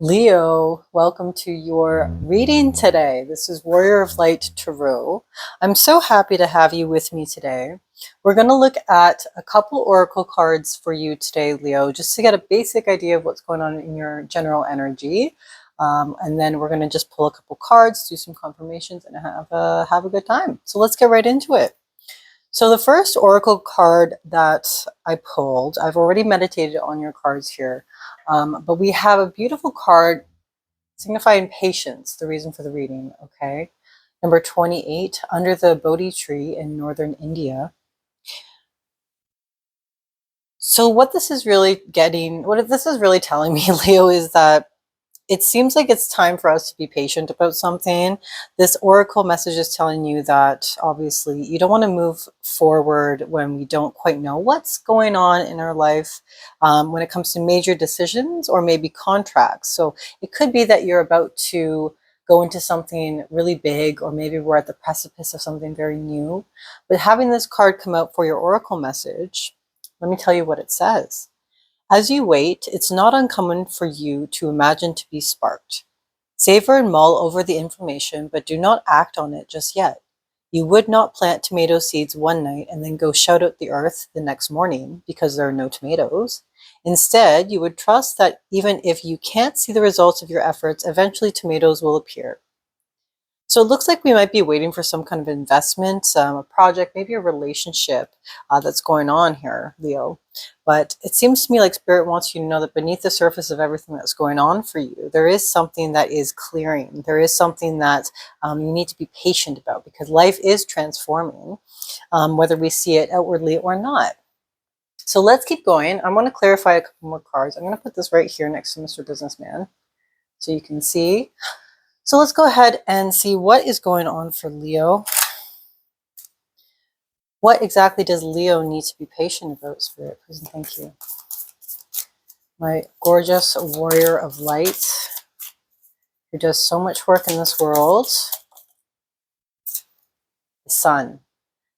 Leo, welcome to your reading today. This is Warrior of Light Tarot. I'm so happy to have you with me today. We're going to look at a couple oracle cards for you today, Leo, just to get a basic idea of what's going on in your general energy. And then we're going to just pull a couple cards, do some confirmations, and have a good time. So let's get right into it. So the first oracle card that I pulled, I've already meditated on your cards here, but we have a beautiful card signifying patience, the reason for the reading, okay? Number 28, under the Bodhi tree in northern India. So what this is really telling me, Leo, is that it seems like it's time for us to be patient about something. This oracle message is telling you that obviously you don't want to move forward when we don't quite know what's going on in our life when it comes to major decisions or maybe contracts. So it could be that you're about to go into something really big, or maybe we're at the precipice of something very new. But having this card come out for your oracle message, let me tell you what it says. As you wait, it's not uncommon for you to imagine to be sparked. Savor and mull over the information, but do not act on it just yet. You would not plant tomato seeds one night and then go shout out the earth the next morning because there are no tomatoes. Instead, you would trust that even if you can't see the results of your efforts, eventually tomatoes will appear. So it looks like we might be waiting for some kind of investment, a project, maybe a relationship that's going on here, Leo. But it seems to me like Spirit wants you to know that beneath the surface of everything that's going on for you, there is something that is clearing. There is something that you need to be patient about, because life is transforming, whether we see it outwardly or not. So let's keep going. I want to clarify a couple more cards. I'm going to put this right here next to Mr. Businessman so you can see. So let's go ahead and see what is going on for Leo. What exactly does Leo need to be patient about, Spirit? Please and thank you. My gorgeous warrior of light who does so much work in this world. The sun,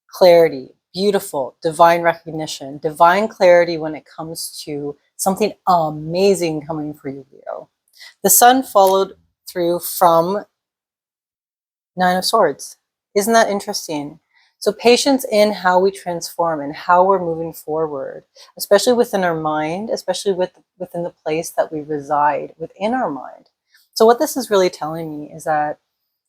clarity, beautiful, divine recognition, divine clarity when it comes to something amazing coming for you, Leo. The sun followed through from Nine of Swords. Isn't that interesting? So patience in how we transform and how we're moving forward, especially within our mind, especially within the place that we reside within our mind. So what this is really telling me is that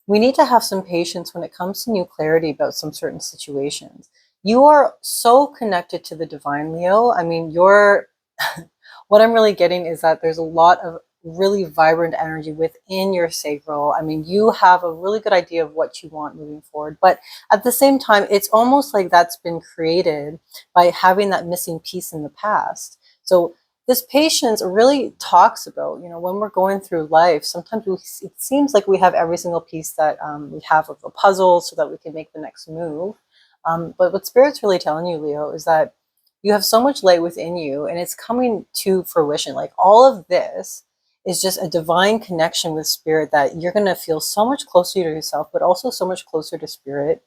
we need to have some patience when it comes to new clarity about some certain situations. You are so connected to the divine, Leo. I mean, you're what I'm really getting is that there's a lot of really vibrant energy within your sacral. I mean, you have a really good idea of what you want moving forward, but at the same time, it's almost like that's been created by having that missing piece in the past. So this patience really talks about, when we're going through life, sometimes it seems like we have every single piece that we have of the puzzle so that we can make the next move. But what Spirit's really telling you, Leo, is that you have so much light within you and it's coming to fruition. Like all of this is just a divine connection with Spirit that you're going to feel so much closer to yourself, but also so much closer to Spirit,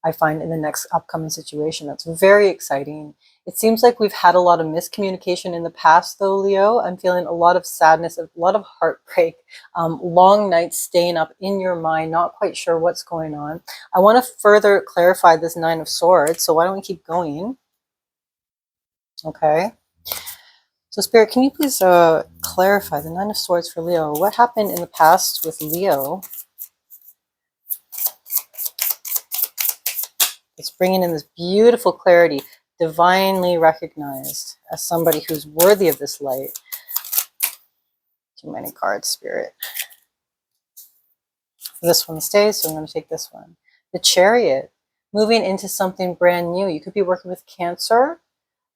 I find, in the next upcoming situation. That's very exciting. It seems like we've had a lot of miscommunication in the past, though, Leo. I'm feeling a lot of sadness, a lot of heartbreak, long nights staying up in your mind, not quite sure what's going on. I want to further clarify this Nine of Swords, so why don't we keep going? Okay. So Spirit, can you please clarify the Nine of Swords for Leo? What happened in the past with Leo? It's bringing in this beautiful clarity, divinely recognized as somebody who's worthy of this light. Too many cards, Spirit. This one stays, so I'm going to take this one. The Chariot, moving into something brand new. You could be working with Cancer.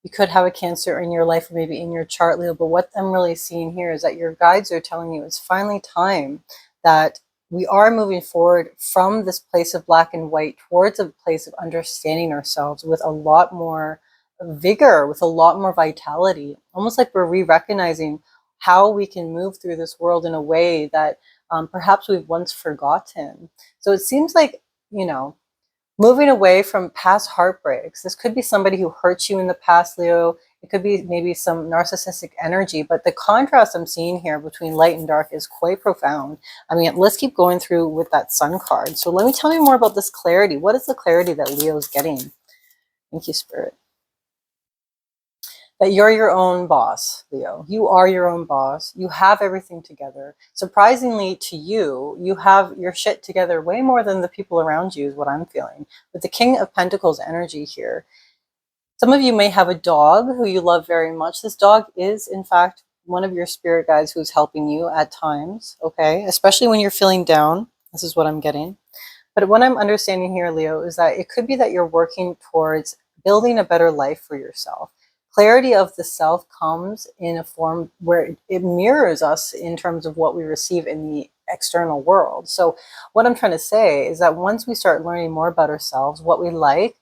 You could have a Cancer in your life or maybe in your chart, Leo, but what I'm really seeing here is that your guides are telling you it's finally time that we are moving forward from this place of black and white towards a place of understanding ourselves with a lot more vigor, with a lot more vitality, almost like we're re-recognizing how we can move through this world in a way that perhaps we've once forgotten. So it seems like, moving away from past heartbreaks. This could be somebody who hurt you in the past, Leo. It could be maybe some narcissistic energy, but the contrast I'm seeing here between light and dark is quite profound. I mean, let's keep going through with that Sun card. So let me tell you more about this clarity. What is the clarity that Leo's getting? Thank you, Spirit. That you're your own boss, Leo. You are your own boss. You have everything together. Surprisingly to you, you have your shit together way more than the people around you is what I'm feeling. With the King of Pentacles energy here, some of you may have a dog who you love very much. This dog is, in fact, one of your spirit guides who's helping you at times, okay? Especially when you're feeling down. This is what I'm getting. But what I'm understanding here, Leo, is that it could be that you're working towards building a better life for yourself. Clarity of the self comes in a form where it mirrors us in terms of what we receive in the external world. So what I'm trying to say is that once we start learning more about ourselves, what we like,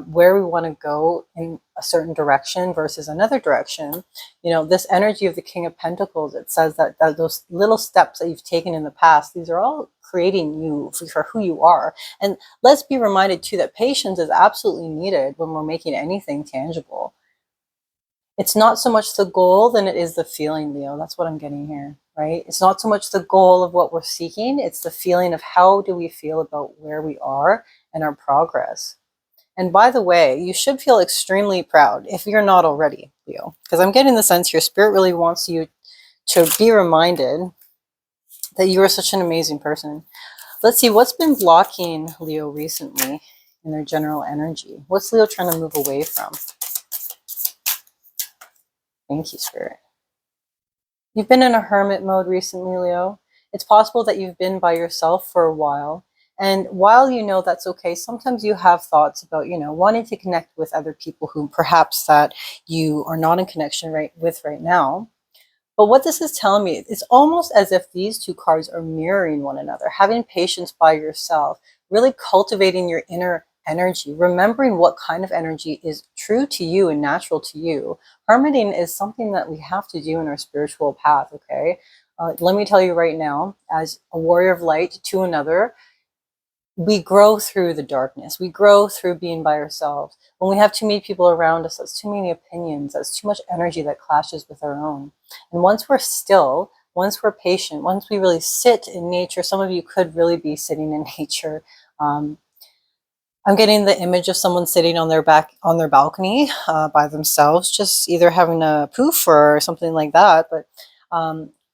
where we want to go in a certain direction versus another direction, you know, this energy of the King of Pentacles, it says that those little steps that you've taken in the past, these are all creating you for who you are. And let's be reminded too that patience is absolutely needed when we're making anything tangible. It's not so much the goal than it is the feeling, Leo. That's what I'm getting here, right? It's not so much the goal of what we're seeking. It's the feeling of how do we feel about where we are and our progress. And by the way, you should feel extremely proud if you're not already, Leo, because I'm getting the sense your spirit really wants you to be reminded that you are such an amazing person. Let's see, what's been blocking Leo recently in their general energy? What's Leo trying to move away from? Thank you, Spirit. You've been in a hermit mode recently, Leo. It's possible that you've been by yourself for a while. And while you know that's okay, sometimes you have thoughts about, you know, wanting to connect with other people who perhaps that you are not in connection with right now. But what this is telling me, it's almost as if these two cards are mirroring one another. Having patience by yourself, really cultivating your inner energy, remembering what kind of energy is true to you and natural to you. Hermiting is something that we have to do in our spiritual path, okay? Let me tell you right now, as a warrior of light to another, we grow through the darkness. We grow through being by ourselves. When we have too many people around us, that's too many opinions, that's too much energy that clashes with our own. And once we're still, once we're patient, once we really sit in nature, some of you could really be sitting in nature. I'm getting the image of someone sitting on their balcony by themselves, just either having a poof or something like that. But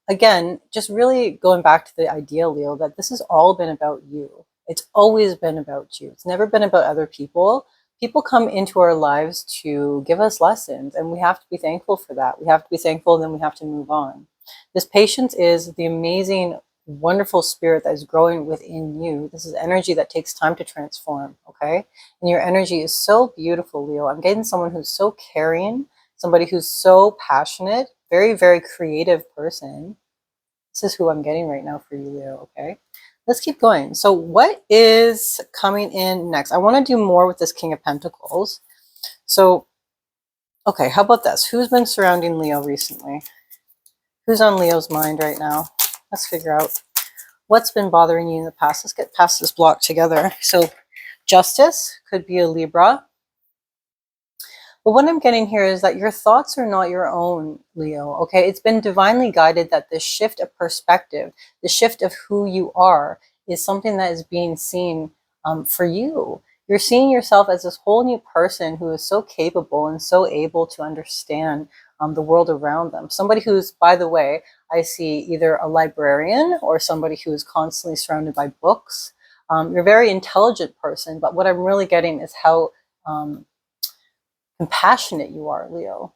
again, just really going back to the idea, Leo, that this has all been about you. It's always been about you. It's never been about other people. People come into our lives to give us lessons, and we have to be thankful for that. We have to be thankful, and then we have to move on. This patience is the amazing, wonderful spirit that is growing within you. This is energy that takes time to transform, okay? And your energy is so beautiful, Leo. I'm getting someone who's so caring, somebody who's so passionate, very, very creative person. This is who I'm getting right now for you, Leo, okay? Let's keep going. So what is coming in next? I want to do more with this King of Pentacles. So, okay, how about this? Who's been surrounding Leo recently? Who's on Leo's mind right now? Let's figure out what's been bothering you in the past. Let's get past this block together. So Justice could be a Libra. But what I'm getting here is that your thoughts are not your own, Leo, okay? It's been divinely guided that the shift of perspective, the shift of who you are, is something that is being seen for you. You're seeing yourself as this whole new person who is so capable and so able to understand the world around them. Somebody who's, by the way, I see either a librarian or somebody who is constantly surrounded by books. You're a very intelligent person, but what I'm really getting is how compassionate you are, Leo.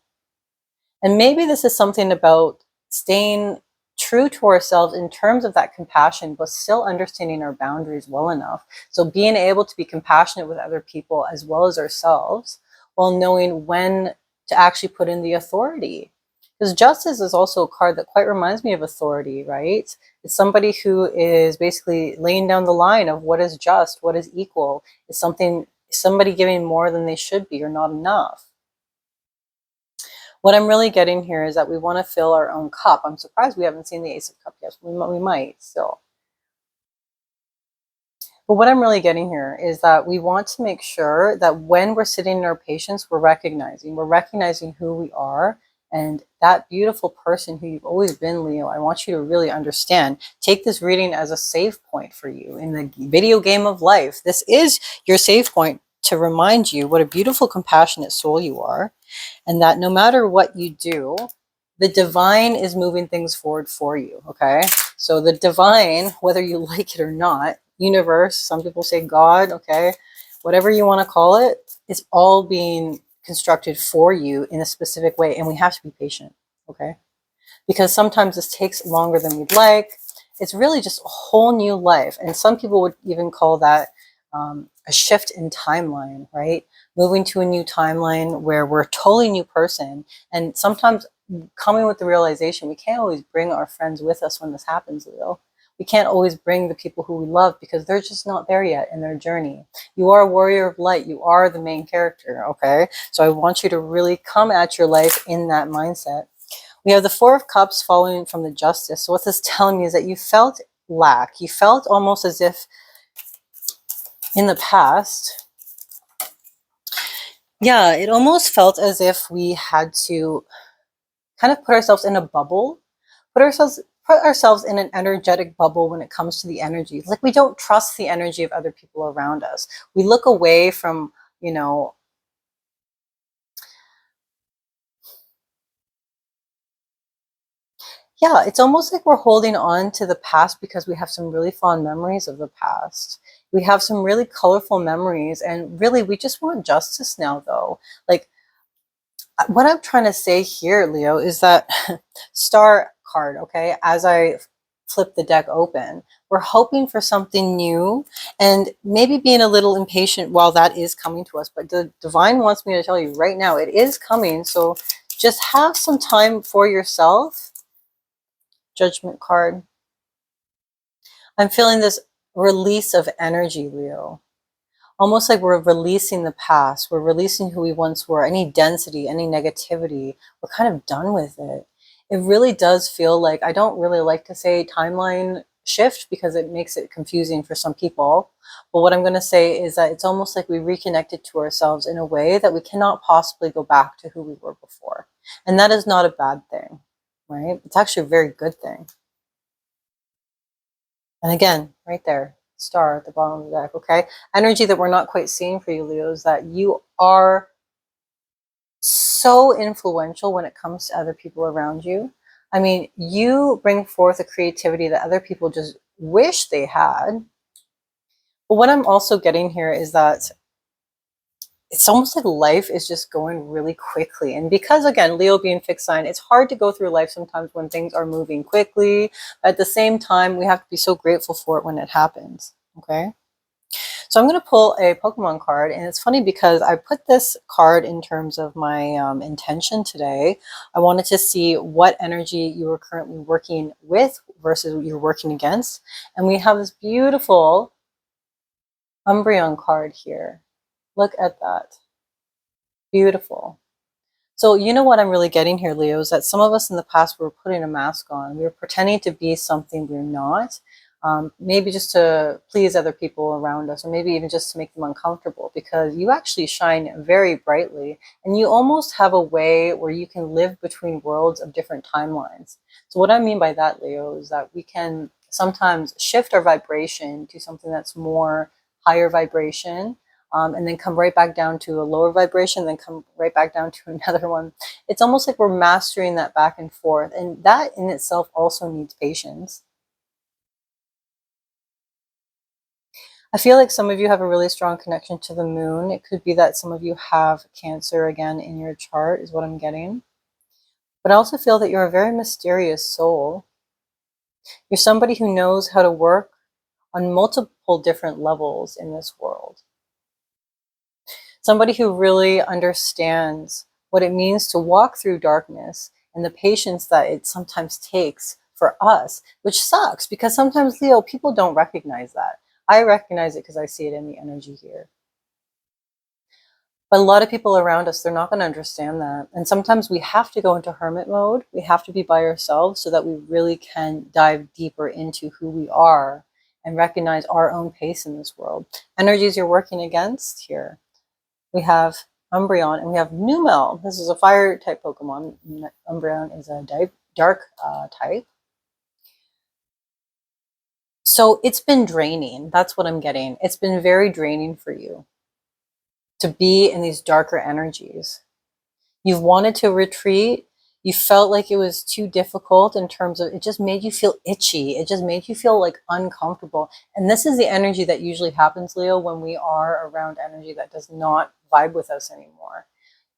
And maybe this is something about staying true to ourselves in terms of that compassion, but still understanding our boundaries well enough. So being able to be compassionate with other people as well as ourselves, while knowing when to actually put in the authority. Because justice is also a card that quite reminds me of authority, right? It's somebody who is basically laying down the line of what is just, what is equal. It's somebody giving more than they should be or not enough. What I'm really getting here is that we want to fill our own cup. I'm surprised we haven't seen the Ace of Cups yet. We might still. But what I'm really getting here is that we want to make sure that when we're sitting in our patience, we're recognizing who we are. And that beautiful person who you've always been, Leo, I want you to really understand. Take this reading as a save point for you in the video game of life. This is your save point to remind you what a beautiful, compassionate soul you are. And that no matter what you do, the divine is moving things forward for you, okay? So the divine, whether you like it or not, universe, some people say God, okay? Whatever you want to call it, it's all being constructed for you in a specific way. And we have to be patient, okay? Because sometimes this takes longer than we'd like. It's really just a whole new life. And some people would even call that a shift in timeline, right? Moving to a new timeline where we're a totally new person. And sometimes coming with the realization, we can't always bring our friends with us when this happens, Leo. We can't always bring the people who we love because they're just not there yet in their journey. You are a warrior of light. You are the main character, okay? So I want you to really come at your life in that mindset. We have the Four of Cups following from the Justice. So what this is telling me is that you felt lack. You felt almost as if in the past, yeah, it almost felt as if we had to kind of put ourselves in a bubble, put ourselves in an energetic bubble when it comes to the energy. Like we don't trust the energy of other people around us. We look away from, you know, yeah, it's almost like we're holding on to the past because we have some really fond memories of the past. We have some really colorful memories, and really we just want justice now, though. Like what I'm trying to say here, Leo, is that Star card, okay, as I flip the deck open, we're hoping for something new and maybe being a little impatient while that is coming to us. But the divine wants me to tell you right now, it is coming. So just have some time for yourself. Judgment card. I'm feeling this release of energy, Leo. Almost like we're releasing the past. We're releasing who we once were. Any density, any negativity, we're kind of done with it. It really does feel like, I don't really like to say timeline shift because it makes it confusing for some people. But what I'm going to say is that it's almost like we reconnected to ourselves in a way that we cannot possibly go back to who we were before. And that is not a bad thing, right? It's actually a very good thing. And again, right there, star at the bottom of the deck, okay? Energy that we're not quite seeing for you, Leo, is that you are so influential when it comes to other people around you. I mean, you bring forth a creativity that other people just wish they had. But what I'm also getting here is that it's almost like life is just going really quickly. And because, again, Leo being fixed sign, it's hard to go through life sometimes when things are moving quickly. At the same time, we have to be so grateful for it when it happens, okay? So I'm going to pull a Pokemon card, and it's funny because I put this card in terms of my intention today. I wanted to see what energy you were currently working with versus you're working against. And we have this beautiful Umbreon card here. Look at that. Beautiful. So you know what I'm really getting here, Leo, is that some of us in the past were putting a mask on. We were pretending to be something we're not. Maybe just to please other people around us, or maybe even just to make them uncomfortable, because you actually shine very brightly and you almost have a way where you can live between worlds of different timelines. So what I mean by that, Leo, is that we can sometimes shift our vibration to something that's more higher vibration, and then come right back down to a lower vibration, then come right back down to another one. It's almost like we're mastering that back and forth, and that in itself also needs patience. I feel like some of you have a really strong connection to the moon. It could be that some of you have Cancer again in your chart, is what I'm getting. But I also feel that you're a very mysterious soul. You're somebody who knows how to work on multiple different levels in this world. Somebody who really understands what it means to walk through darkness and the patience that it sometimes takes for us, which sucks because sometimes, Leo, people don't recognize that. I recognize it because I see it in the energy here. But a lot of people around us, they're not going to understand that. And sometimes we have to go into hermit mode. We have to be by ourselves so that we really can dive deeper into who we are and recognize our own pace in this world. Energies you're working against here. We have Umbreon and we have Numel. This is a fire type Pokemon. Umbreon is a dark type. So it's been draining. That's what I'm getting. It's been very draining for you to be in these darker energies. You've wanted to retreat. You felt like it was too difficult in terms of, it just made you feel itchy. It just made you feel like uncomfortable. And this is the energy that usually happens, Leo, when we are around energy that does not vibe with us anymore.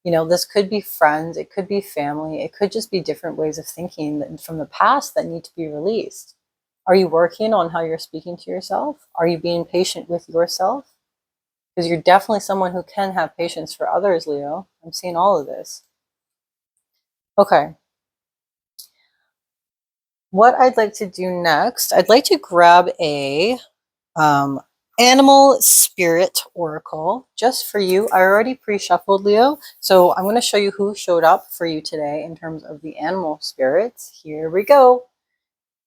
You know, this could be friends, it could be family, it could just be different ways of thinking from the past that need to be released. Are you working on how you're speaking to yourself? Are you being patient with yourself? Because you're definitely someone who can have patience for others, Leo. I'm seeing all of this. Okay. What I'd like to do next, I'd like to grab a animal spirit oracle just for you. I already pre-shuffled, Leo, so I'm going to show you who showed up for you today in terms of the animal spirits. Here we go.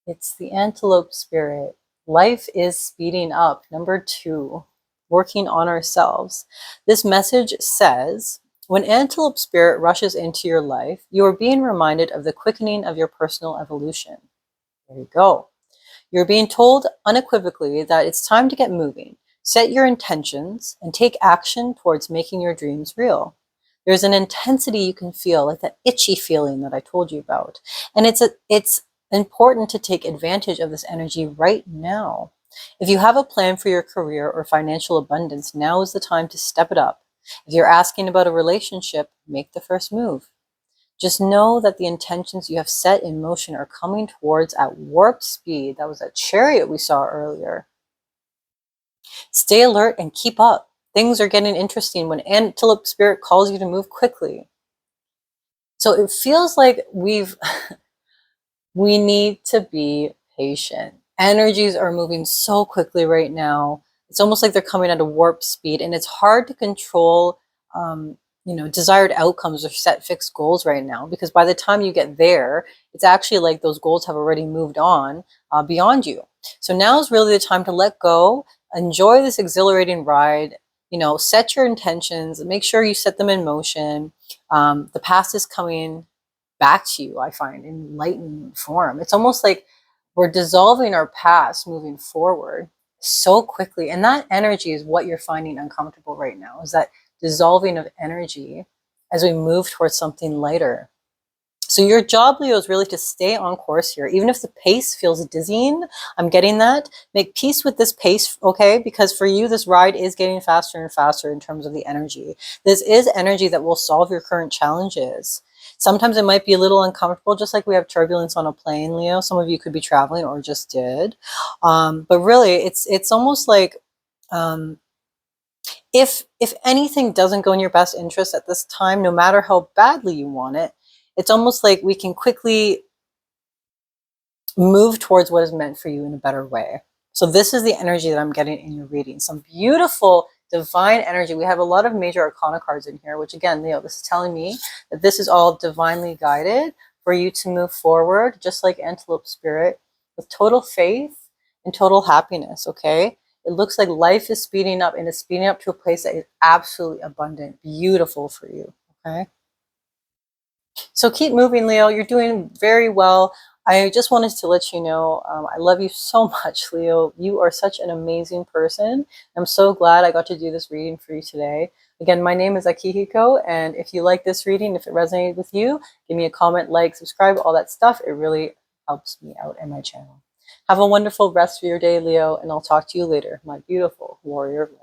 It's the antelope spirit. Life is speeding up. Number 2, working on ourselves. This message says, when antelope spirit rushes into your life, you are being reminded of the quickening of your personal evolution. There you go. You're being told unequivocally that it's time to get moving, set your intentions, and take action towards making your dreams real. There's an intensity you can feel, like that itchy feeling that I told you about. And it's important to take advantage of this energy right now. If you have a plan for your career or financial abundance, now is the time to step it up. If you're asking about a relationship, make the first move. Just know that the intentions you have set in motion are coming towards at warp speed. That was that chariot we saw earlier. Stay alert and keep up. Things are getting interesting when antelope spirit calls you to move quickly. So it feels like we need to be patient. Energies are moving so quickly right now. It's almost like they're coming at a warp speed, and it's hard to control desired outcomes or set fixed goals right now, because by the time you get there, it's actually like those goals have already moved on beyond you. So now is really the time to let go, enjoy this exhilarating ride, set your intentions, make sure you set them in motion. The past is coming back to you, I find, in enlightened form. It's almost like we're dissolving our past, moving forward so quickly. And that energy is what you're finding uncomfortable right now, is that dissolving of energy as we move towards something lighter. So your job, Leo, is really to stay on course here. Even if the pace feels dizzying, I'm getting that. Make peace with this pace, okay? Because for you, this ride is getting faster and faster in terms of the energy. This is energy that will solve your current challenges. Sometimes it might be a little uncomfortable, just like we have turbulence on a plane, Leo. Some of you could be traveling or just did. But really, it's almost like if anything doesn't go in your best interest at this time, no matter how badly you want it, it's almost like we can quickly move towards what is meant for you in a better way. So this is the energy that I'm getting in your reading. Some beautiful divine energy. We have a lot of major arcana cards in here, which again, Leo, this is telling me that this is all divinely guided for you to move forward, just like antelope spirit, with total faith and total happiness, okay? It looks like life is speeding up, and it's speeding up to a place that is absolutely abundant, beautiful for you, okay? So keep moving, Leo. You're doing very well. I just wanted to let you know, I love you so much, Leo. You are such an amazing person. I'm so glad I got to do this reading for you today. Again, my name is Akihiko, and if you like this reading, if it resonated with you, give me a comment, like, subscribe, all that stuff. It really helps me out and my channel. Have a wonderful rest of your day, Leo, and I'll talk to you later, my beautiful warrior of light.